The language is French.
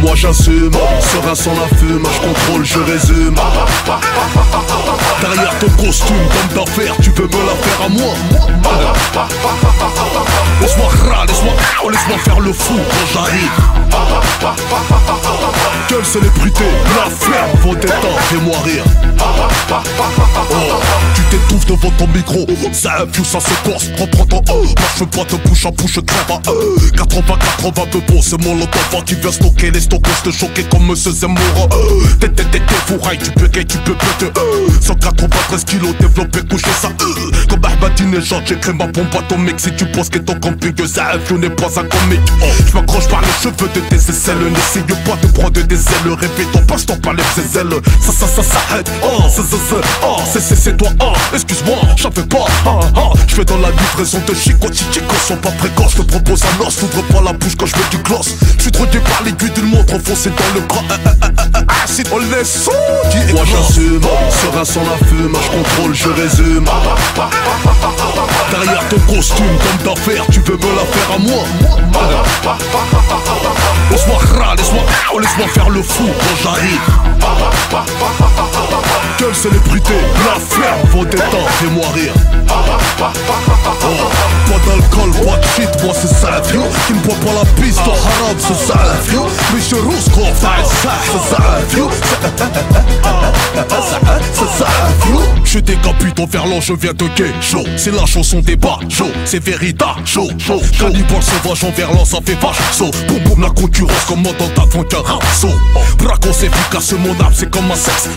Moi j'assume, serein sans la fume, je contrôle, je résume. Derrière ton costume d'homme d'affaires, tu veux me la faire à moi. Laisse-moi laisse-moi faire le fou quand j'arrive. Quelle célébrité, la ferme, vos détentes, fais-moi rire. Oh, tu t'étouffes devant ton micro, ça view, ça se corse, reprends ton moi je veux pas te bouche à bouche, crève à 80 peu bon, c'est mon lot d'enfant qui vient stocker les stockers, te choquer comme Monsieur Zemmour. T'es fourraille, tu peux péter 193 kilos développé, couché ça comme Ahmadinejad, j'écris ma bombe atomique. Si tu penses que ton camping de Zaf n'est pas un comique, je m'accroche par les cheveux de tes aisselles. N'essaye pas de prendre des ailes, répète ton passe-temps par les ailes. Ça s'arrête, c'est toi, excuse-moi, j'en fais pas. Je fais dans la livraison de Chico, Chico sont pas précoces. Je te propose un os, t'ouvres pas la bouche quand je veux du gloss. Je suis drogué par l'aiguille d'une montre enfoncée dans le crâne. Acide, on les sons qui moi j'assume, serein sans la fume, je contrôle, je résume. Derrière ton costume d'homme d'affaires, tu veux me la faire à moi. Laisse-moi faire le fou quand j'arrive. Quelle célébrité, la ferme, vos détentes, fais-moi rire. Pas d'alcool, pas de shit, moi c'est ça, vieux. Qui ne boit pas la piste, haram, c'est ça, vieux. Mais je rousse qu'on fait ça, c'est ça, vieux. C'est ça, vieux. Je décapite ton verlan, je viens de gay, chaud. C'est la chanson des chaud, c'est véritable, chaud. Cannibale sauvage en verlan, ça fait vache, saut. Boum boum, la concurrence, comme dans ta frontière, saut. Bracos efficace, mon âme, c'est comme un sexe.